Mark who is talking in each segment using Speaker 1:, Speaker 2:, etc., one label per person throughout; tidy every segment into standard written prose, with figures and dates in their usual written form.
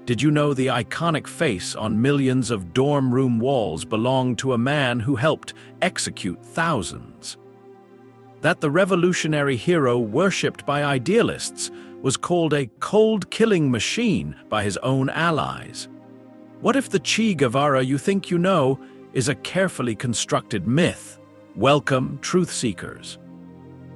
Speaker 1: Did you know the iconic face on millions of dorm room walls belonged to a man who helped execute thousands? That the revolutionary hero worshipped by idealists was called a cold-killing machine by his own allies? What if the Che Guevara you think you know is a carefully constructed myth? Welcome, truth seekers.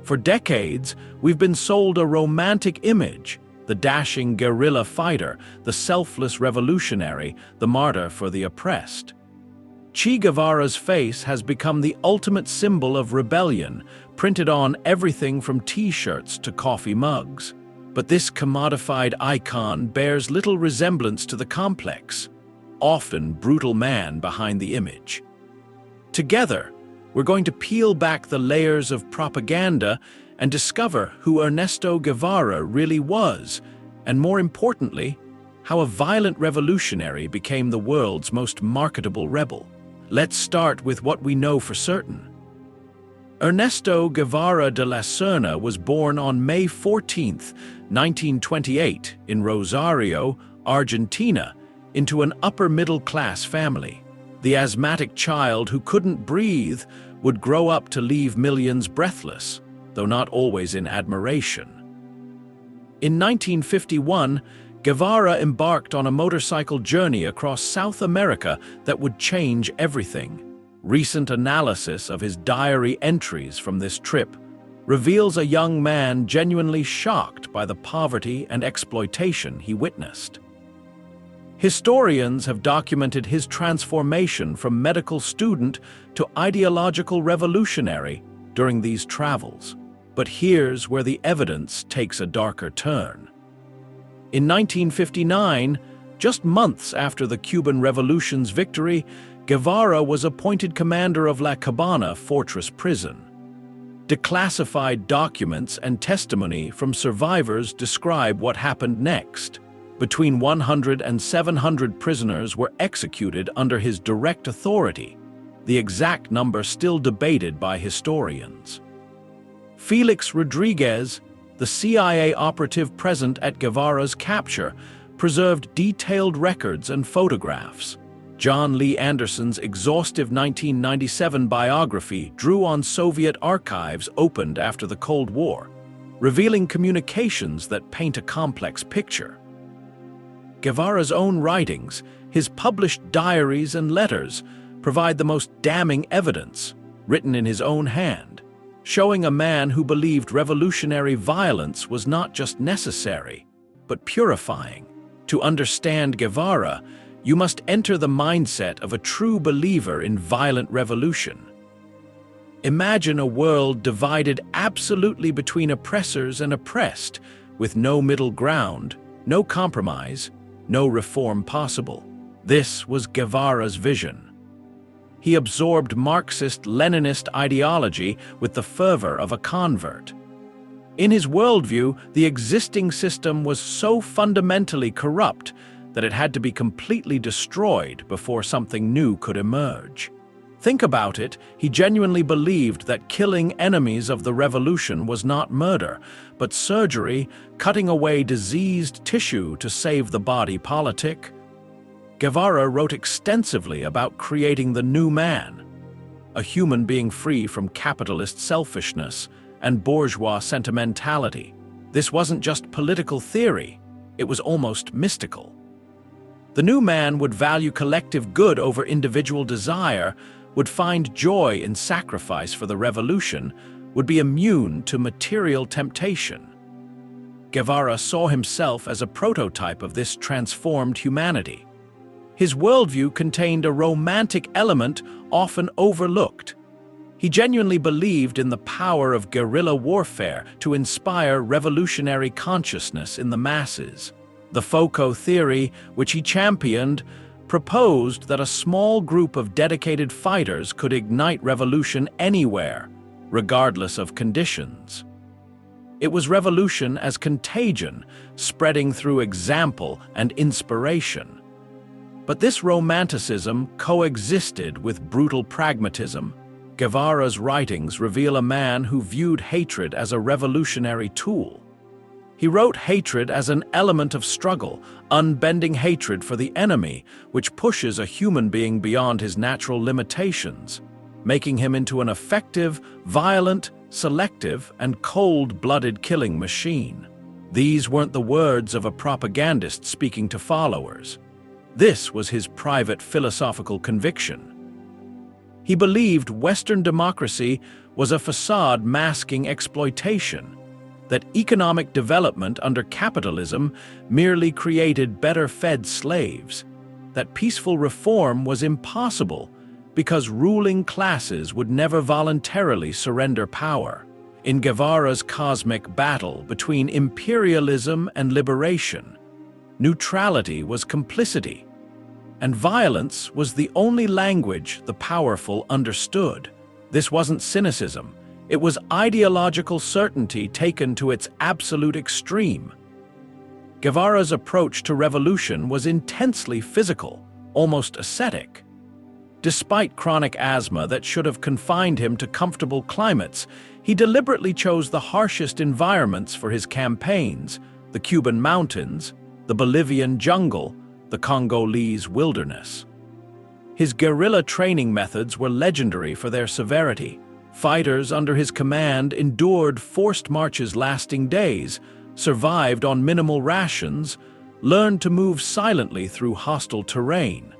Speaker 1: For decades, we've been sold a romantic image: the dashing guerrilla fighter, the selfless revolutionary, the martyr for the oppressed. Che Guevara's face has become the ultimate symbol of rebellion, printed on everything from t-shirts to coffee mugs. But this commodified icon bears little resemblance to the complex, often brutal man behind the image. Together, we're going to peel back the layers of propaganda and discover who Ernesto Guevara really was, and more importantly, how a violent revolutionary became the world's most marketable rebel. Let's start with what we know for certain. Ernesto Guevara de la Serna was born on May 14, 1928, in Rosario, Argentina, into an upper-middle-class family. The asthmatic child who couldn't breathe would grow up to leave millions breathless, though not always in admiration. In 1951, Guevara embarked on a motorcycle journey across South America that would change everything. Recent analysis of his diary entries from this trip reveals a young man genuinely shocked by the poverty and exploitation he witnessed. Historians have documented his transformation from medical student to ideological revolutionary during these travels. But here's where the evidence takes a darker turn. In 1959, just months after the Cuban Revolution's victory, Guevara was appointed commander of La Cabana Fortress Prison. Declassified documents and testimony from survivors describe what happened next. Between 100 and 700 prisoners were executed under his direct authority, the exact number still debated by historians. Felix Rodriguez, the CIA operative present at Guevara's capture, preserved detailed records and photographs. John Lee Anderson's exhaustive 1997 biography drew on Soviet archives opened after the Cold War, revealing communications that paint a complex picture. Guevara's own writings, his published diaries and letters, provide the most damning evidence, written in his own hand, showing a man who believed revolutionary violence was not just necessary, but purifying. To understand Guevara, you must enter the mindset of a true believer in violent revolution. Imagine a world divided absolutely between oppressors and oppressed, with no middle ground, no compromise, no reform possible. This was Guevara's vision. He absorbed Marxist-Leninist ideology with the fervor of a convert. In his worldview, the existing system was so fundamentally corrupt that it had to be completely destroyed before something new could emerge. Think about it, he genuinely believed that killing enemies of the revolution was not murder, but surgery, cutting away diseased tissue to save the body politic. Guevara wrote extensively about creating the new man, a human being free from capitalist selfishness and bourgeois sentimentality. This wasn't just political theory, it was almost mystical. The new man would value collective good over individual desire, would find joy in sacrifice for the revolution, would be immune to material temptation. Guevara saw himself as a prototype of this transformed humanity. His worldview contained a romantic element often overlooked. He genuinely believed in the power of guerrilla warfare to inspire revolutionary consciousness in the masses. The Foucault theory, which he championed, proposed that a small group of dedicated fighters could ignite revolution anywhere, regardless of conditions. It was revolution as contagion, spreading through example and inspiration. But this romanticism coexisted with brutal pragmatism. Guevara's writings reveal a man who viewed hatred as a revolutionary tool. He wrote hatred as an element of struggle, unbending hatred for the enemy, which pushes a human being beyond his natural limitations, making him into an effective, violent, selective, and cold-blooded killing machine. These weren't the words of a propagandist speaking to followers. This was his private philosophical conviction. He believed Western democracy was a facade masking exploitation, that economic development under capitalism merely created better-fed slaves, that peaceful reform was impossible because ruling classes would never voluntarily surrender power. In Guevara's cosmic battle between imperialism and liberation, neutrality was complicity, and violence was the only language the powerful understood. This wasn't cynicism. It was ideological certainty taken to its absolute extreme. Guevara's approach to revolution was intensely physical, almost ascetic. Despite chronic asthma that should have confined him to comfortable climates, he deliberately chose the harshest environments for his campaigns: the Cuban mountains, the Bolivian jungle, the Congolese wilderness. His guerrilla training methods were legendary for their severity. Fighters under his command endured forced marches lasting days, survived on minimal rations, learned to move silently through hostile terrain.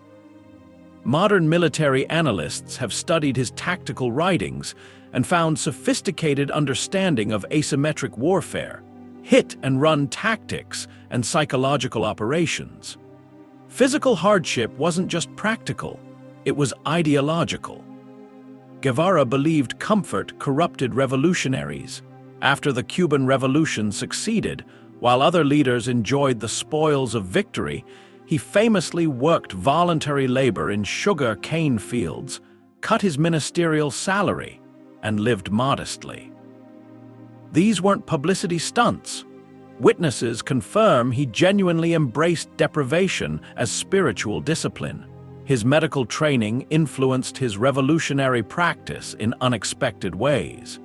Speaker 1: Modern military analysts have studied his tactical writings and found sophisticated understanding of asymmetric warfare, hit-and-run tactics, and psychological operations. Physical hardship wasn't just practical, it was ideological. Guevara believed comfort corrupted revolutionaries. After the Cuban Revolution succeeded, while other leaders enjoyed the spoils of victory, he famously worked voluntary labor in sugar cane fields, cut his ministerial salary, and lived modestly. These weren't publicity stunts. Witnesses confirm he genuinely embraced deprivation as spiritual discipline. His medical training influenced his revolutionary practice in unexpected ways.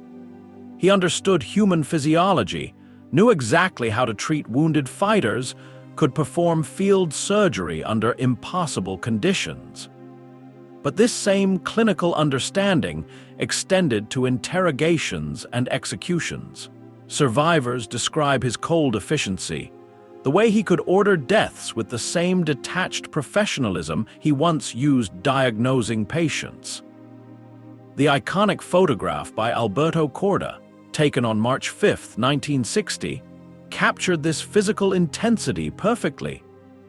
Speaker 1: He understood human physiology, knew exactly how to treat wounded fighters, could perform field surgery under impossible conditions. But this same clinical understanding extended to interrogations and executions. Survivors describe his cold efficiency, the way he could order deaths with the same detached professionalism he once used diagnosing patients. The iconic photograph by Alberto Corda, taken on March 5, 1960, captured this physical intensity perfectly.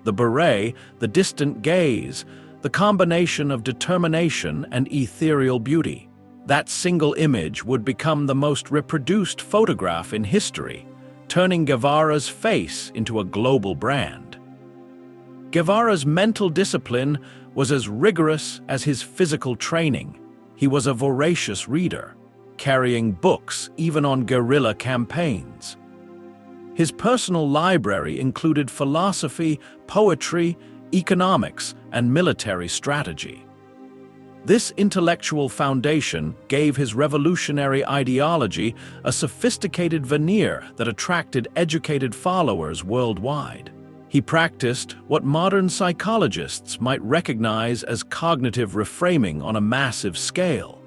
Speaker 1: The beret, the distant gaze, the combination of determination and ethereal beauty. That single image would become the most reproduced photograph in history, turning Guevara's face into a global brand. Guevara's mental discipline was as rigorous as his physical training. He was a voracious reader, carrying books even on guerrilla campaigns. His personal library included philosophy, poetry, economics, and military strategy. This intellectual foundation gave his revolutionary ideology a sophisticated veneer that attracted educated followers worldwide. He practiced what modern psychologists might recognize as cognitive reframing on a massive scale.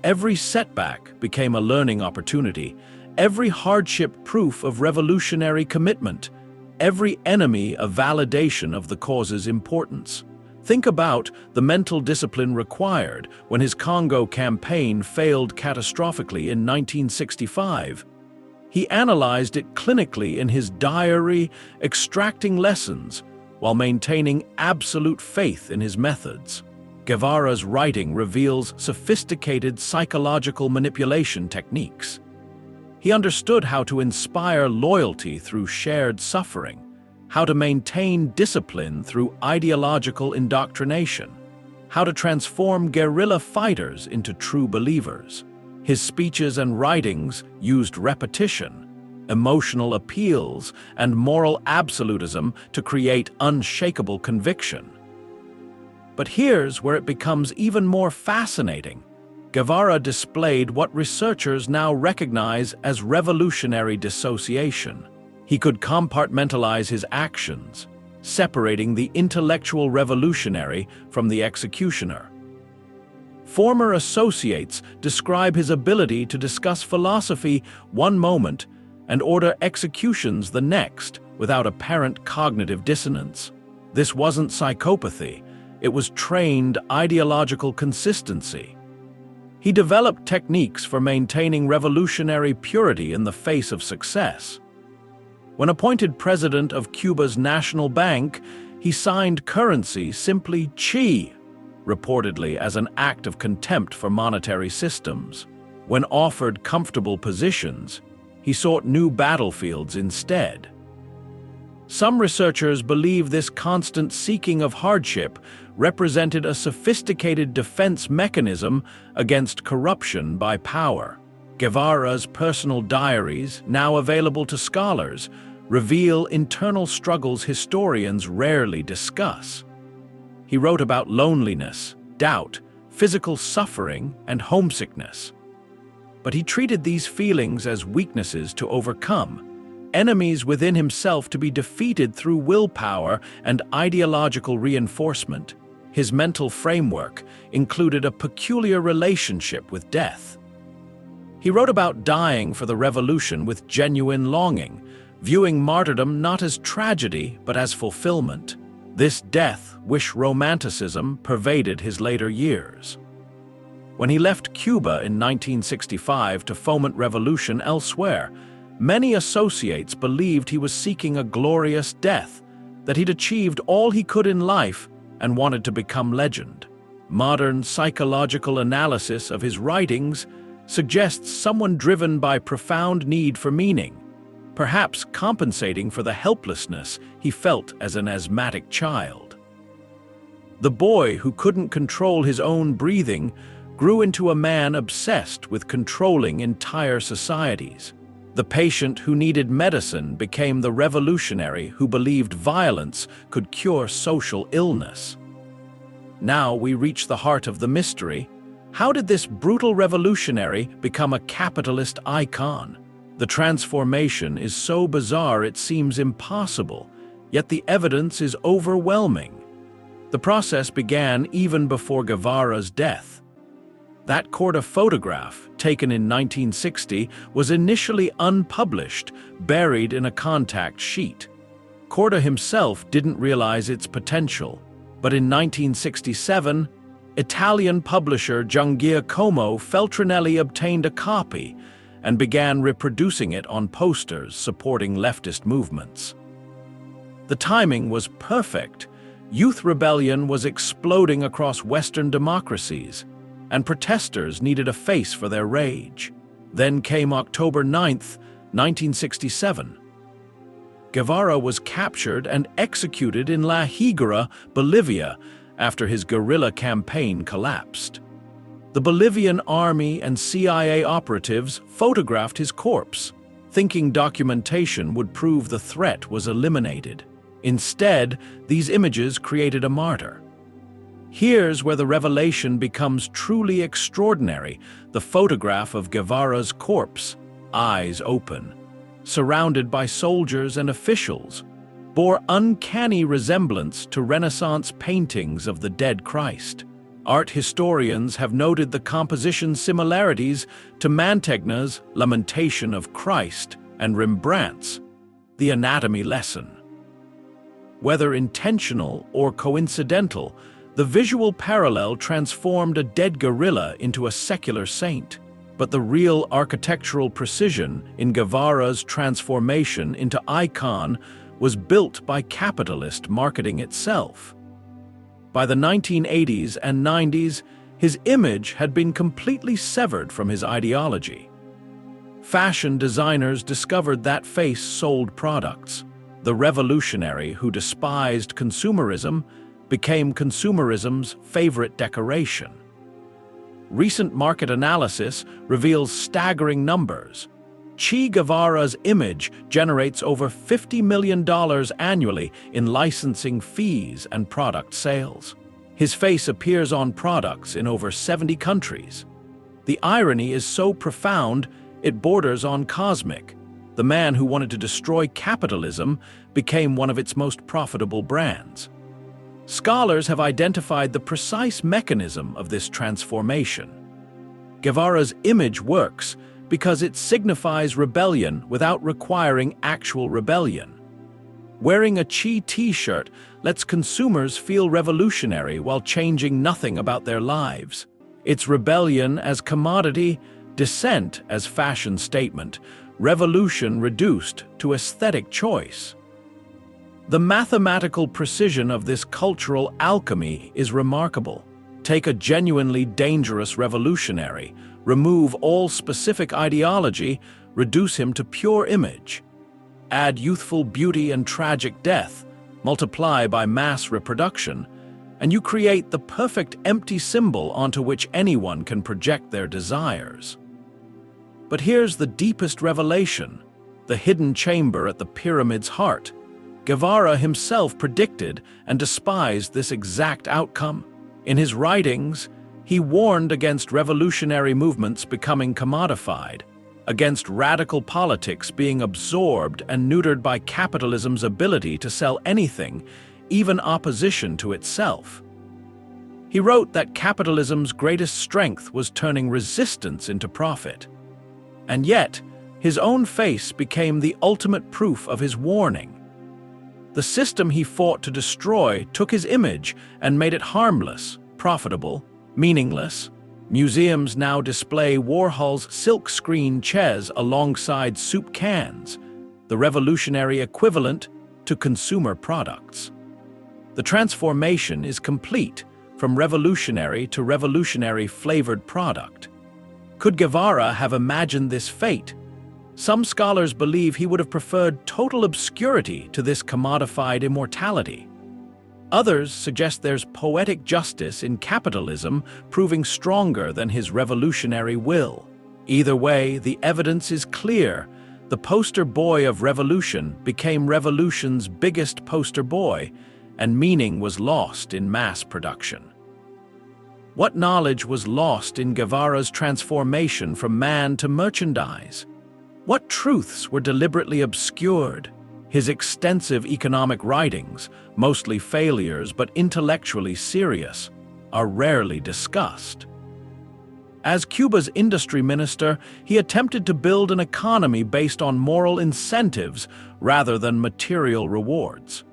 Speaker 1: Every setback became a learning opportunity, every hardship proof of revolutionary commitment, every enemy a validation of the cause's importance. Think about the mental discipline required when his Congo campaign failed catastrophically in 1965. He analyzed it clinically in his diary, extracting lessons while maintaining absolute faith in his methods. Guevara's writing reveals sophisticated psychological manipulation techniques. He understood how to inspire loyalty through shared suffering, how to maintain discipline through ideological indoctrination, how to transform guerrilla fighters into true believers. His speeches and writings used repetition, emotional appeals, and moral absolutism to create unshakable conviction. But here's where it becomes even more fascinating. Guevara displayed what researchers now recognize as revolutionary dissociation. He could compartmentalize his actions, separating the intellectual revolutionary from the executioner. Former associates describe his ability to discuss philosophy one moment and order executions the next without apparent cognitive dissonance. This wasn't psychopathy, it was trained ideological consistency. He developed techniques for maintaining revolutionary purity in the face of success. When appointed president of Cuba's National Bank, he signed currency simply chi, reportedly as an act of contempt for monetary systems. When offered comfortable positions, he sought new battlefields instead. Some researchers believe this constant seeking of hardship represented a sophisticated defense mechanism against corruption by power. Guevara's personal diaries, now available to scholars, reveal internal struggles historians rarely discuss. He wrote about loneliness, doubt, physical suffering, and homesickness. But he treated these feelings as weaknesses to overcome, enemies within himself to be defeated through willpower and ideological reinforcement. His mental framework included a peculiar relationship with death. He wrote about dying for the revolution with genuine longing, viewing martyrdom not as tragedy but as fulfillment. This death-wish romanticism pervaded his later years. When he left Cuba in 1965 to foment revolution elsewhere, many associates believed he was seeking a glorious death, that he'd achieved all he could in life and wanted to become legend. Modern psychological analysis of his writings suggests someone driven by profound need for meaning, perhaps compensating for the helplessness he felt as an asthmatic child. The boy who couldn't control his own breathing grew into a man obsessed with controlling entire societies. The patient who needed medicine became the revolutionary who believed violence could cure social illness. Now we reach the heart of the mystery. How did this brutal revolutionary become a capitalist icon? The transformation is so bizarre it seems impossible, yet the evidence is overwhelming. The process began even before Guevara's death. That Corda photograph, taken in 1960, was initially unpublished, buried in a contact sheet. Corda himself didn't realize its potential, but in 1967, Italian publisher Giacomo Feltrinelli obtained a copy and began reproducing it on posters supporting leftist movements. The timing was perfect. Youth rebellion was exploding across Western democracies, and protesters needed a face for their rage. Then came October 9th, 1967. Guevara was captured and executed in La Higuera, Bolivia, after his guerrilla campaign collapsed. The Bolivian army and CIA operatives photographed his corpse, thinking documentation would prove the threat was eliminated. Instead, these images created a martyr. Here's where the revelation becomes truly extraordinary: the photograph of Guevara's corpse, eyes open, surrounded by soldiers and officials, bore uncanny resemblance to Renaissance paintings of the dead Christ. Art historians have noted the composition similarities to Mantegna's Lamentation of Christ and Rembrandt's The Anatomy Lesson. Whether intentional or coincidental, the visual parallel transformed a dead guerrilla into a secular saint. But the real architectural precision in Guevara's transformation into icon was built by capitalist marketing itself. By the 1980s and 90s, his image had been completely severed from his ideology. Fashion designers discovered that face sold products. The revolutionary who despised consumerism became consumerism's favorite decoration. Recent market analysis reveals staggering numbers. Che Guevara's image generates over $50 million annually in licensing fees and product sales. His face appears on products in over 70 countries. The irony is so profound, it borders on cosmic. The man who wanted to destroy capitalism became one of its most profitable brands. Scholars have identified the precise mechanism of this transformation. Guevara's image works because it signifies rebellion without requiring actual rebellion. Wearing a Che t-shirt lets consumers feel revolutionary while changing nothing about their lives. It's rebellion as commodity, dissent as fashion statement, revolution reduced to aesthetic choice. The mathematical precision of this cultural alchemy is remarkable. Take a genuinely dangerous revolutionary, remove all specific ideology, reduce him to pure image. Add youthful beauty and tragic death, multiply by mass reproduction, and you create the perfect empty symbol onto which anyone can project their desires. But here's the deepest revelation, the hidden chamber at the pyramid's heart. Guevara himself predicted and despised this exact outcome. In his writings, he warned against revolutionary movements becoming commodified, against radical politics being absorbed and neutered by capitalism's ability to sell anything, even opposition to itself. He wrote that capitalism's greatest strength was turning resistance into profit. And yet, his own face became the ultimate proof of his warning. The system he fought to destroy took his image and made it harmless, profitable, meaningless. Museums now display Warhol's silk-screen chairs alongside soup cans, the revolutionary equivalent to consumer products. The transformation is complete, from revolutionary to revolutionary-flavored product. Could Guevara have imagined this fate? Some scholars believe he would have preferred total obscurity to this commodified immortality. Others suggest there's poetic justice in capitalism proving stronger than his revolutionary will. Either way, the evidence is clear. The poster boy of revolution became revolution's biggest poster boy, and meaning was lost in mass production. What knowledge was lost in Guevara's transformation from man to merchandise? What truths were deliberately obscured? His extensive economic writings, mostly failures but intellectually serious, are rarely discussed. As Cuba's industry minister, he attempted to build an economy based on moral incentives rather than material rewards.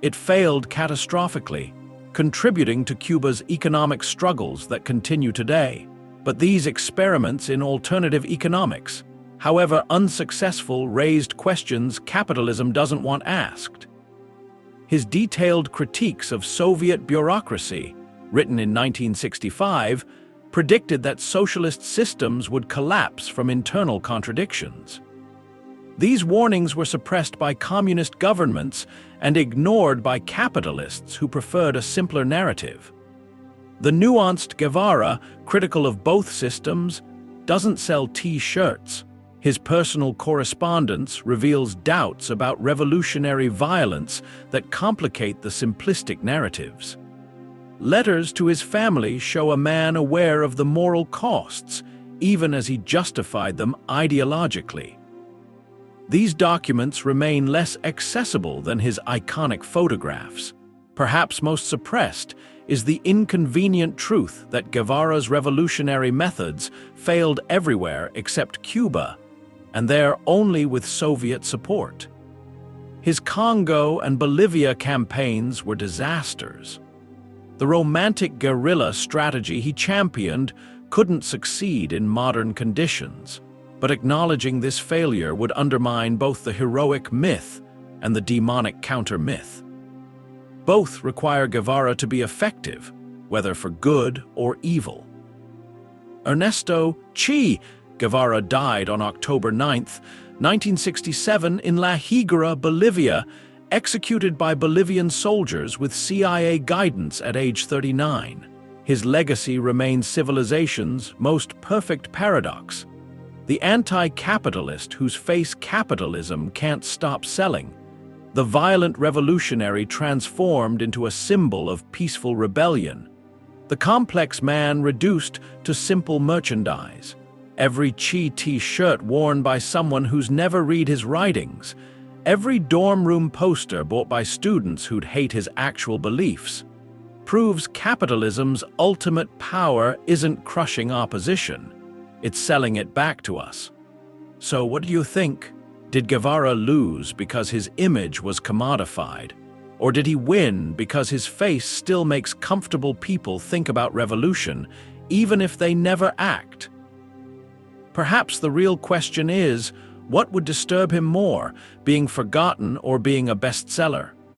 Speaker 1: It failed catastrophically, contributing to Cuba's economic struggles that continue today. But these experiments in alternative economics, however unsuccessful, raised questions capitalism doesn't want asked. His detailed critiques of Soviet bureaucracy, written in 1965, predicted that socialist systems would collapse from internal contradictions. These warnings were suppressed by communist governments and ignored by capitalists who preferred a simpler narrative. The nuanced Guevara, critical of both systems, doesn't sell T-shirts. His personal correspondence reveals doubts about revolutionary violence that complicate the simplistic narratives. Letters to his family show a man aware of the moral costs, even as he justified them ideologically. These documents remain less accessible than his iconic photographs. Perhaps most suppressed is the inconvenient truth that Guevara's revolutionary methods failed everywhere except Cuba, and there only with Soviet support. His Congo and Bolivia campaigns were disasters. The romantic guerrilla strategy he championed couldn't succeed in modern conditions, but acknowledging this failure would undermine both the heroic myth and the demonic counter-myth. Both require Guevara to be effective, whether for good or evil. Ernesto Che Guevara died on October 9, 1967 in La Higuera, Bolivia, executed by Bolivian soldiers with CIA guidance at age 39. His legacy remains civilization's most perfect paradox. The anti-capitalist whose face capitalism can't stop selling. The violent revolutionary transformed into a symbol of peaceful rebellion. The complex man reduced to simple merchandise. Every T-shirt worn by someone who's never read his writings. Every dorm room poster bought by students who'd hate his actual beliefs. Proves capitalism's ultimate power isn't crushing opposition. It's selling it back to us. So what do you think? Did Guevara lose because his image was commodified? Or did he win because his face still makes comfortable people think about revolution, even if they never act? Perhaps the real question is, what would disturb him more, being forgotten or being a bestseller?